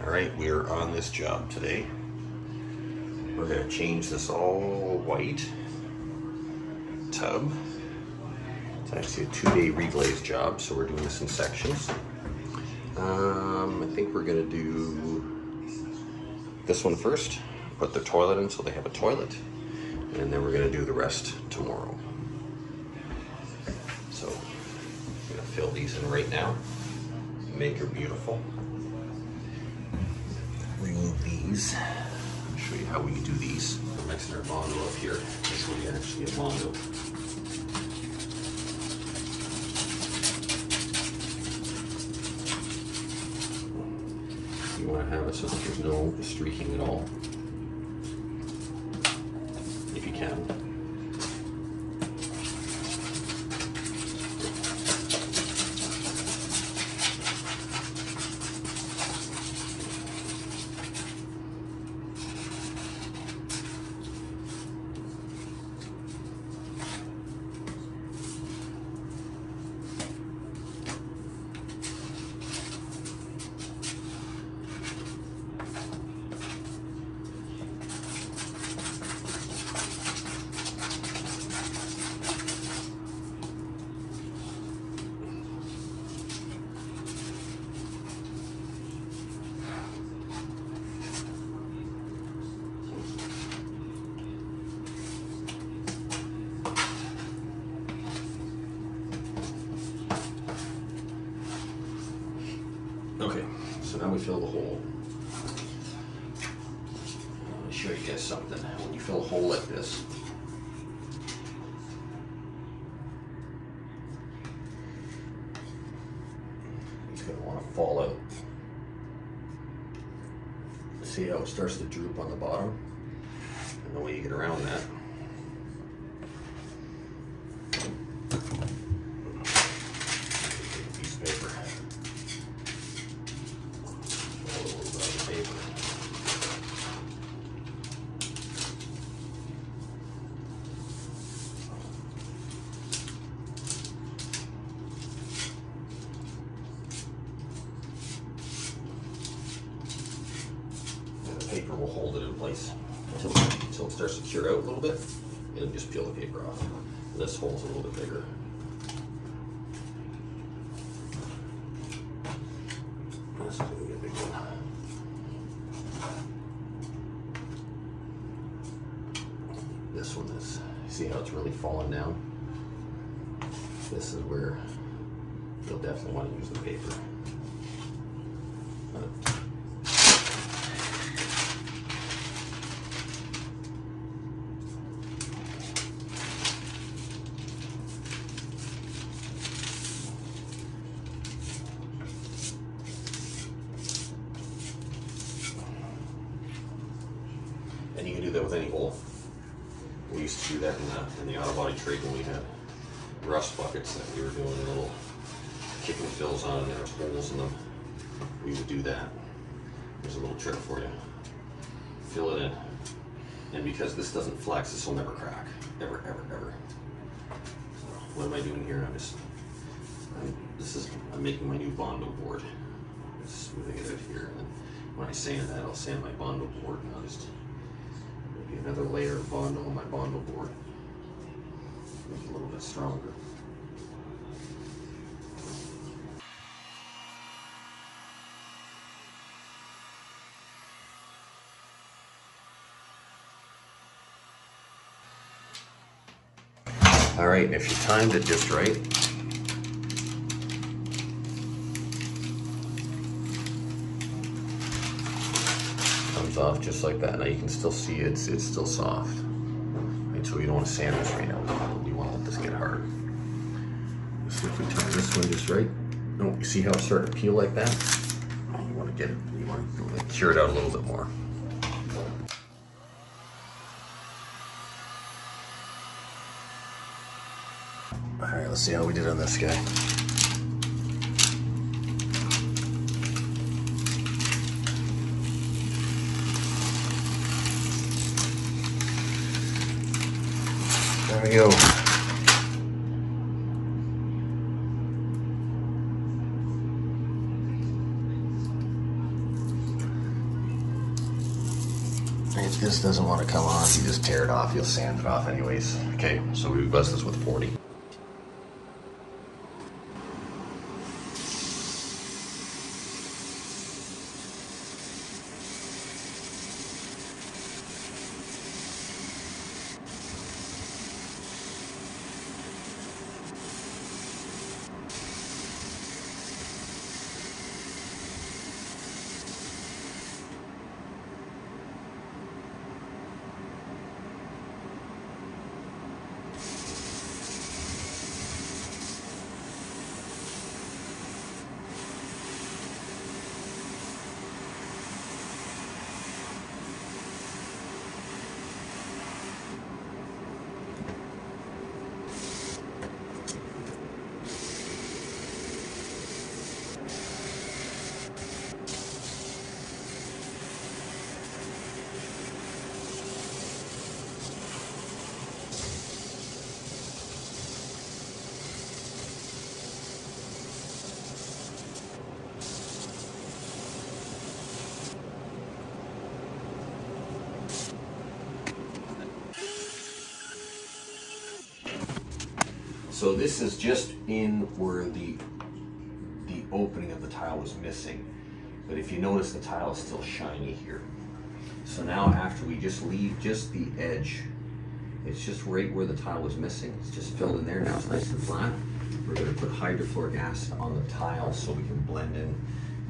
All right, we're on this job today. We're gonna change this all white tub. It's actually a 2-day reglaze job, so we're doing this in sections. I think we're gonna do this one first, put the toilet in so they have a toilet, and then we're gonna do the rest tomorrow. So I'm gonna fill these in right now, make her beautiful. Remove these. I'll show you how we do these. I'm mixing our Bondo up here. This will be actually a Bondo. You want to have it so that there's no streaking at all, if you can. Okay, so now we fill the hole. Let me show you guys something. When you fill a hole like this, it's going to want to fall out. See how it starts to droop on the bottom? And the way you get around that, paper will hold it in place until it starts to cure out a little bit, and then just peel the paper off. This hole's a little bit bigger. This is going to be a big one. This one is, see how it's really falling down? This is where you'll definitely want to use the paper. And you can do that with any hole. We used to do that in the auto body trade when we had rust buckets that we were doing little kicking fills on, and there was holes in them. We would do that. There's a little trick for you. Fill it in. And because this doesn't flex, this will never crack. Ever, ever, ever. So what am I doing here? I'm making my new Bondo board. Just smoothing it out here. And then when I sand that, I'll sand my Bondo board, and I'll just maybe another layer of Bondo on my Bondo board. Make it a little bit stronger. All right, if you timed it just right, comes off just like that. Now you can still see it's still soft. Right, so you don't want to sand this right now. You want to let this get hard. So if we time this one just right, oh, you see how it's starting to peel like that? You want to cure it out a little bit more. All right, let's see how we did on this guy. There we go. If this doesn't want to come off, you just tear it off. You'll sand it off anyways. Okay, so we bust this with 40. So this is just in where the opening of the tile was missing. But if you notice, the tile is still shiny here. So now after we just leave just the edge, it's just right where the tile was missing. It's just filled in there. Now it's nice and flat. We're going to put hydrofluoric acid on the tile so we can blend in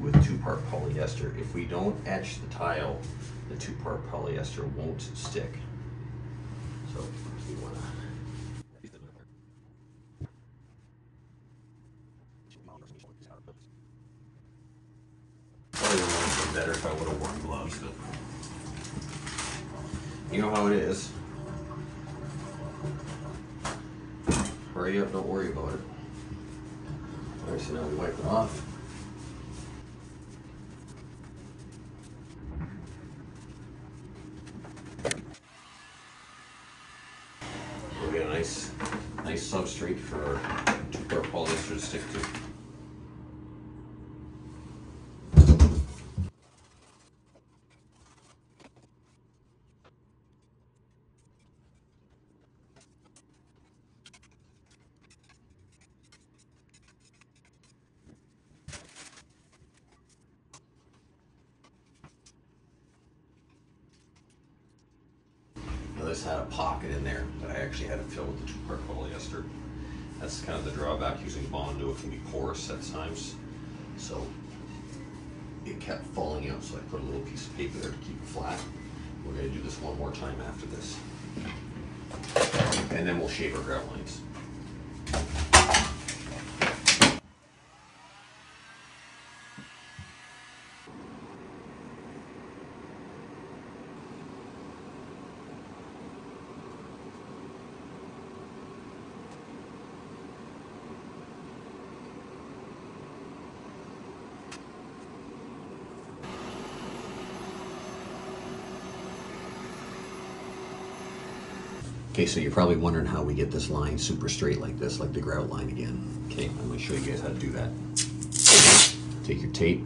with 2-part polyester. If we don't etch the tile, the 2-part polyester won't stick. So we want to. Probably would have been better if I would have worn gloves, but you know how it is. Hurry up, don't worry about it. Alright, so now we wipe it off. We get a nice substrate for our 2-part polyester to stick to. This had a pocket in there, but I actually had it filled with the 2-part polyester. That's kind of the drawback using Bondo. It can be porous at times. So it kept falling out, so I put a little piece of paper there to keep it flat. We're going to do this one more time after this. And then we'll shape our grout lines. Okay, so you're probably wondering how we get this line super straight like this, like the grout line again. Okay, I'm going to show you guys how to do that. Take your tape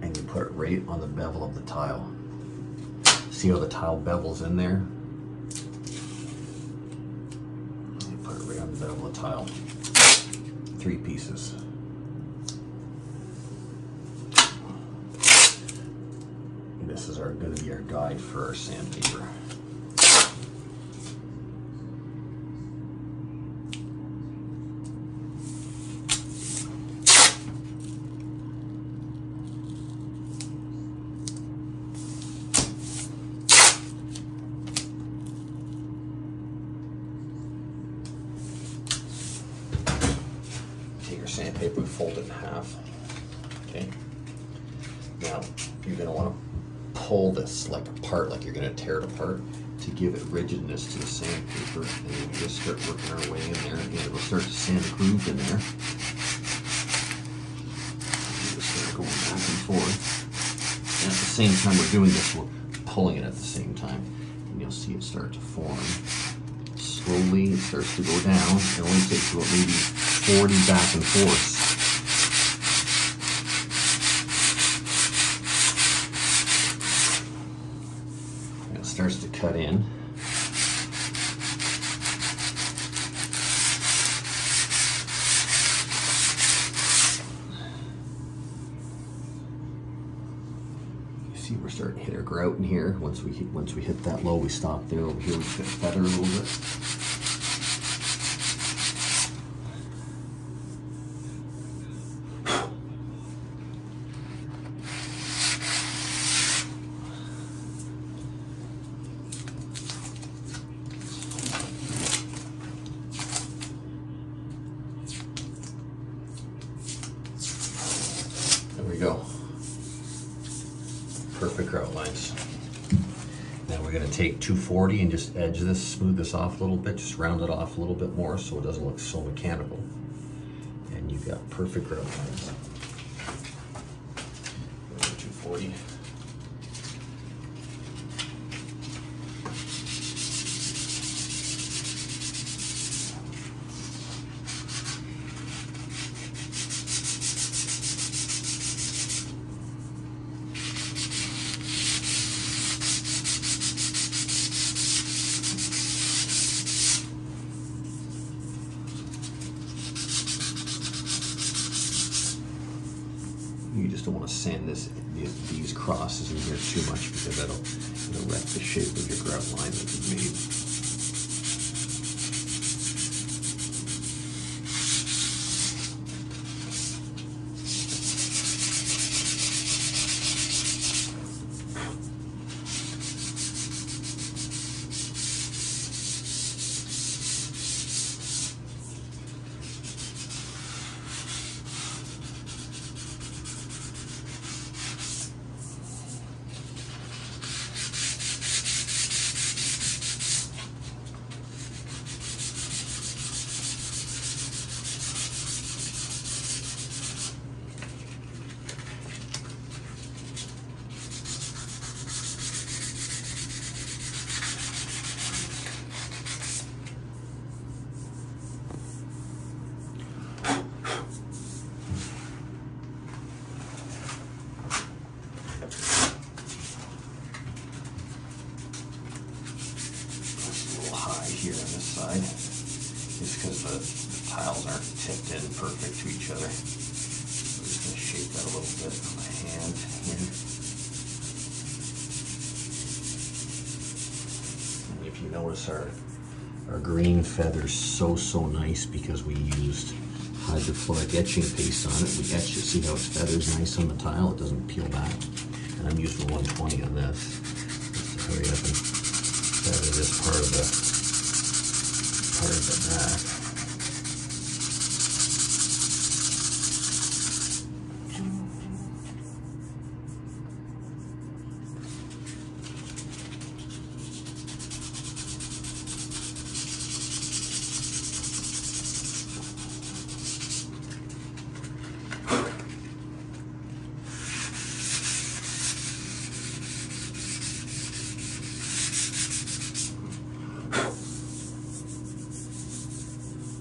and you put it right on the bevel of the tile. See how the tile bevels in there? You put it right on the bevel of the tile. 3 pieces. And this is going to be our guide for our sandpaper. Sandpaper, fold it in half. Okay. Now you're going to want to pull this like apart, like you're going to tear it apart to give it rigidness to the sandpaper, and then we just start working our way in there. Again, it'll start to sand a groove in there. We just start going back and forth, and at the same time we're doing this, we're pulling it at the same time, and you'll see it start to form. Slowly it starts to go down. It only takes about maybe 40 back and forth. starts to cut in. You see we're starting to hit our grout in here. Once we hit that low, we stop there. Over here we just feather a little bit. There we go. Perfect grout lines. Now we're going to take 240 and just edge this, smooth this off a little bit, just round it off a little bit more so it doesn't look so mechanical. And you've got perfect grout lines. 240. You just don't want to sand these crosses in here too much because it'll wreck the shape of your grout line that you've made. Here on this side, just because the tiles aren't tipped in perfect to each other. So I'm just going to shape that a little bit on my hand here. And if you notice, our green feather's so nice because we used hydrofluoric etching paste on it. We etched it, see how its feather's nice on the tile, it doesn't peel back. And I'm using 120 on this, just to hurry up and feather this part of the back.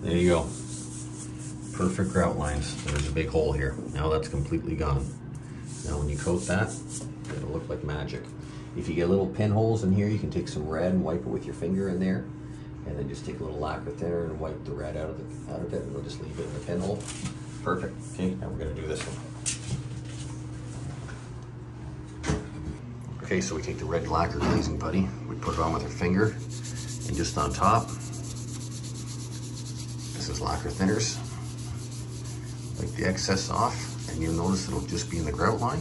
There you go. Perfect grout lines. There's a big hole here. Now that's completely gone. Now when you coat that, it'll look like magic. If you get little pinholes in here, you can take some red and wipe it with your finger in there. And then just take a little lacquer thinner and wipe the red out of it, and we'll just leave it in the pinhole. Perfect. Okay, now we're gonna do this one. Okay, so we take the red lacquer glazing putty, we put it on with our finger, and just on top, this is lacquer thinners. Wipe the excess off, and you'll notice it'll just be in the grout line.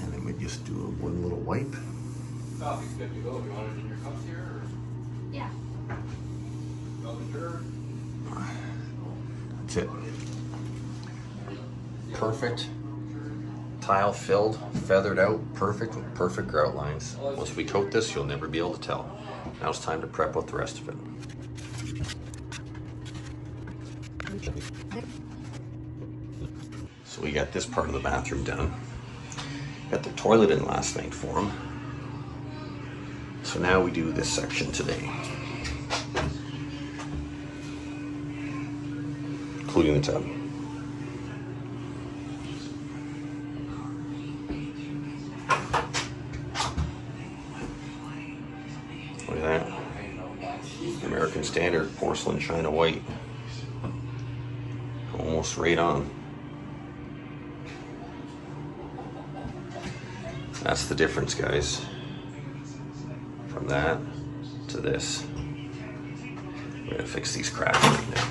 And then we just do one little wipe. Coffee's good to go. You want it in your cups here? Or? Yeah. That's it. Perfect. Tile filled, feathered out, perfect with perfect grout lines. Once we coat this, you'll never be able to tell. Now it's time to prep out the rest of it. So we got this part of the bathroom done. Got the toilet in last night for them. So now we do this section today, including the tub. American Standard porcelain China white. Almost right on. That's the difference, guys. From that to this. We're gonna fix these cracks right now.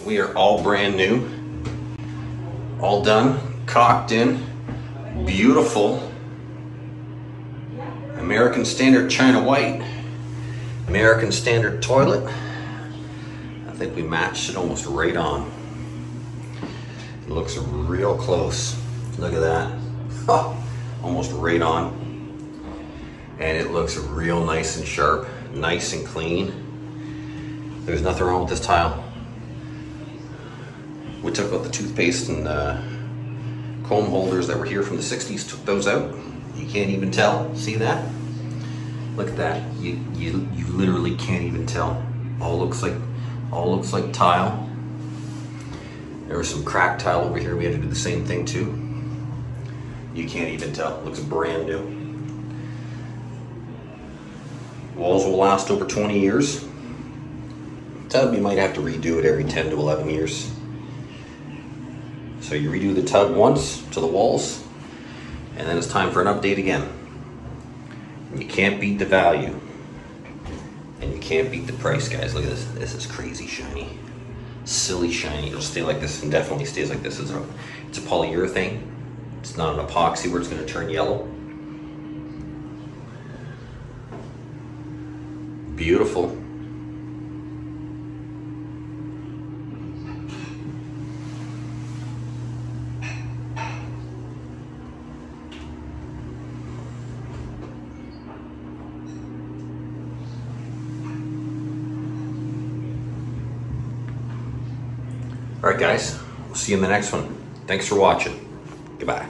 We are all brand new, all done, caulked in, beautiful American Standard China white, American Standard toilet. I think we matched it almost right on. It looks real close. Look at that. Oh, almost right on. And it looks real nice and sharp, nice and clean. There's nothing wrong with this tile. We took out the toothpaste and comb holders that were here from the 60s, took those out. You can't even tell, see that? Look at that, you literally can't even tell. All looks like tile. There was some cracked tile over here, we had to do the same thing too. You can't even tell, it looks brand new. Walls will last over 20 years. Tub, you might have to redo it every 10 to 11 years. So you redo the tub once to the walls, and then it's time for an update again. And you can't beat the value, and you can't beat the price, guys. Look at this. This is crazy shiny, silly shiny. It'll stay like this, and definitely stays like this. It's a polyurethane. It's not an epoxy where it's going to turn yellow. Beautiful. All right, guys, we'll see you in the next one. Thanks for watching. Goodbye.